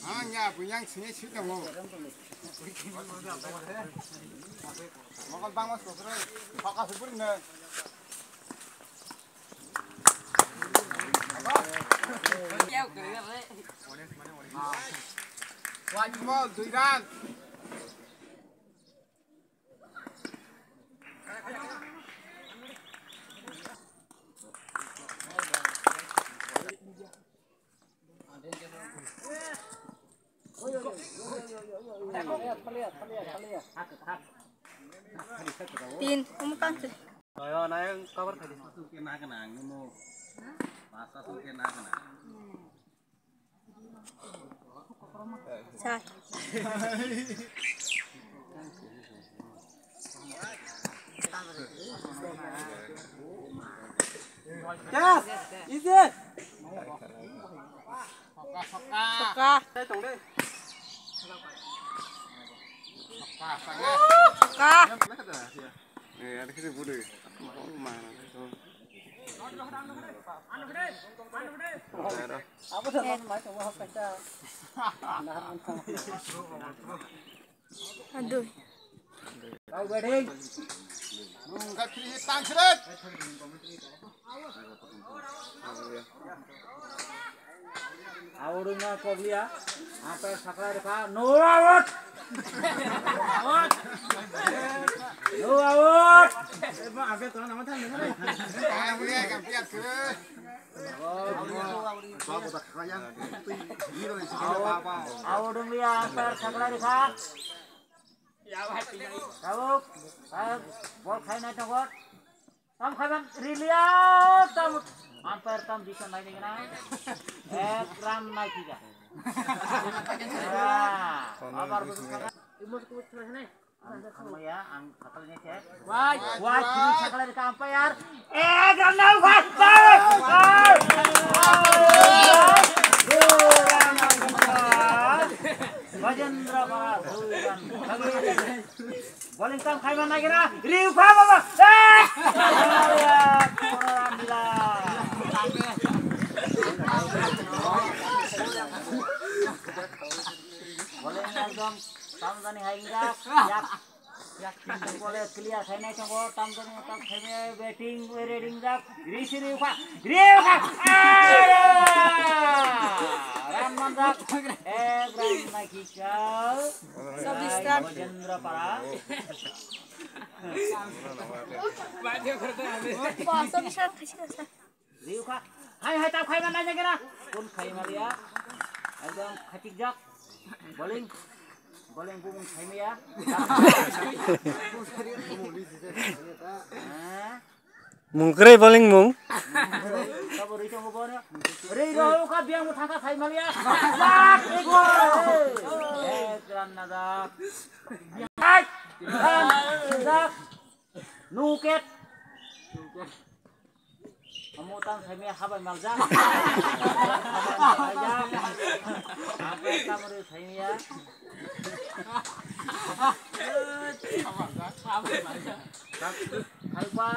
Hanya punya sini sudah mau. Makan bangun sore. Pakai sebur nih. Wajib mau duiran. Tin, kamu kan sih. Ayo naik cover tadi masuk kena kenang mau masa tuh kena kenang. Sah. Yes, is it? Suka. Suka. Ada kita boleh. Apa dah main coba baca. Aduh. Kau wedding. Enggak pilih tang seret. Aurungnya kau lihat apa saklar ka no out. No out. Emang apa tuh nama tadi? Kamu boleh kampiat ke. Aurung lihat apa saklar ka. Kau, bol khai naik tengok. Tam khai bang riliat tam. Ampere tam bisa naik ni kena. Gram naik juga. Abar betul. Imus kuat ni. Kamu ya, sakalnya cek. Wah, ini saklar di kampayar. Gram naik kuat. Wajendra para dhuran. Bowling tam khai mana kira? Riu kha baba. Bowling ekdom tam jani hainga. Yak boleh clear khai nai changbo tam jani tam khai batting reading jak. Riu kha. Mandak, gram naik hijau. Sabistan. Wajendra para. Sabistan kasih. Riu kah? Hai tahu khai mana aja kira? Pun khai malia. Ekdom kacik jak. Bowling bumung khai ya. Mungkre bowling mung. Kamu riu cang bobor. Riu kah biang mu thangka khai malia. Sak ekor. Ekran nadak. Hai. Nadak. Nuket. Kamu tang khai habai malja. Apa kamu riu khai ya? Hai pa.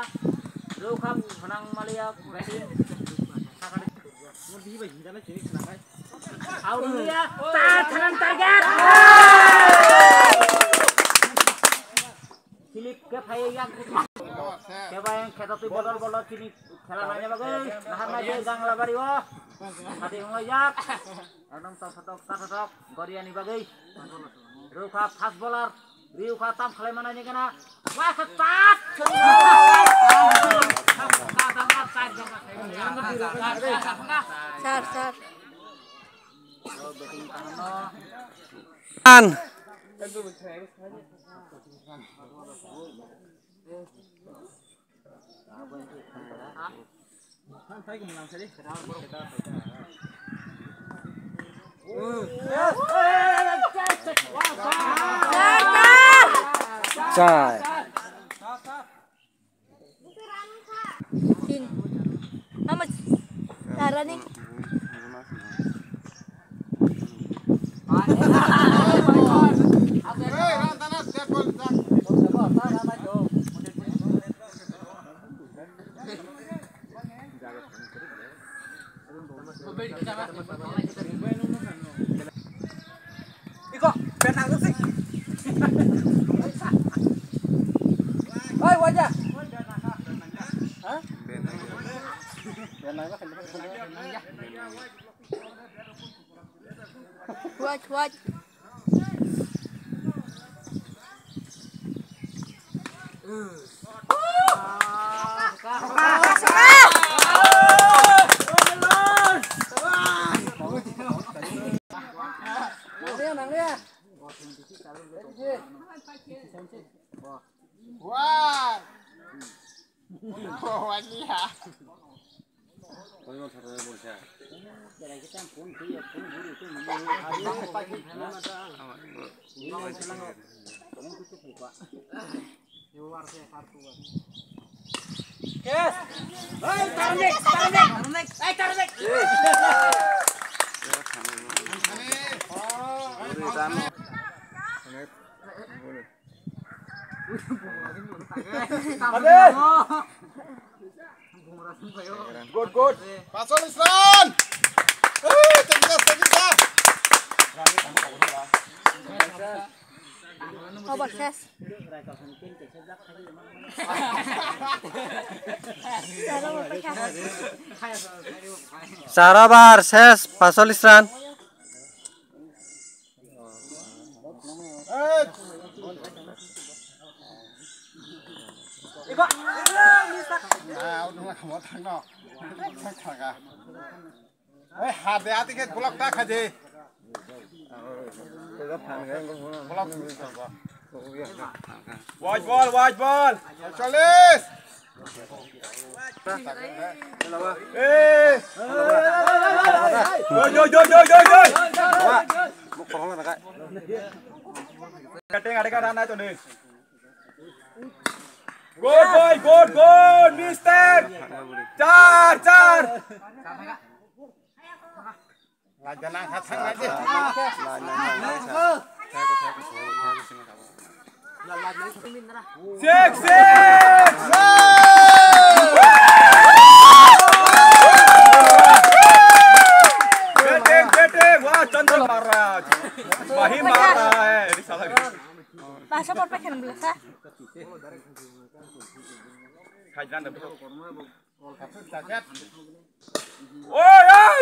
Lu kam menang malia berarti. Mudi bagi dalam jenis senang. Aulia tahan target. Philip ke yang coba yang kita tu bolol sini jalanannya bagus. Nahan aja gang labari wah. Hati ngoyak. Adang tok Goriani bagus. Ruka fast bowler. Riu khatam khalai mananya kena. Wah ketat. Sar. An. Cai. Tin. Mama cara nih. Iko, benang tuh sih. Oi, wajah. Hah? Benang lah kan. Watch. Wah. Oh, wajah. Good. Pasol Isran. Tegak. Obat ses. Sarabar ses pasol isran. Mau thằng nào? Thằng à? Ê, hạt để ăn cái block ta khai gì? Watch ball. Charles. Ê. Rồi. Một con là cái. Cutting ada run aja nih. Good boy, mistake. Car. Lajan angkat sang aja. Six. Getting. Wah, Chandra marah. Mahim marah. Ini salah. Bahasa porpek yang belas ah. Kajian dah betul. Oi!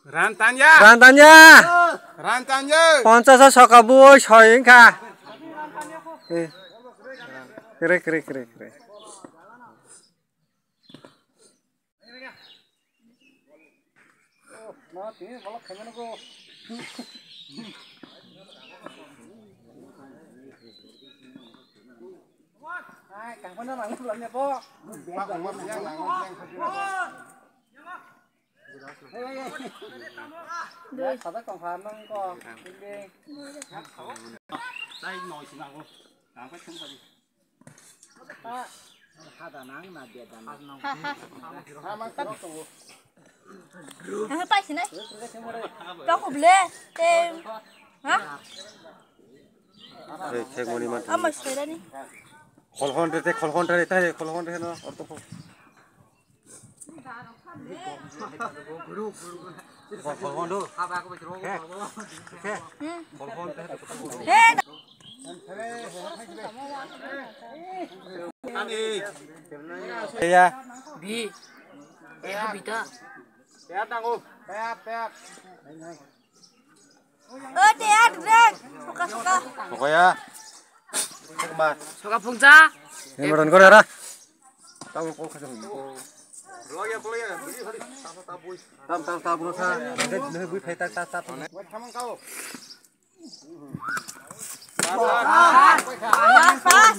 Rantannya. 50 সকাবুই ছয়িংখা kere. Apa sih nih? Kau boleh tem, hah? Cek moni mat. Amas kira nih. Kholhon re na orto ko. Kholhon do. Ya. Habita. Teat tangguh. Teat. Teat, Greg. Suka. Pokoknya Mas. Suka pungca. Ini meron ko dara. Tahu ko kasi. Keluar ya. Tam sa. Ini bui phai ta. Buat kamu kau. Pas.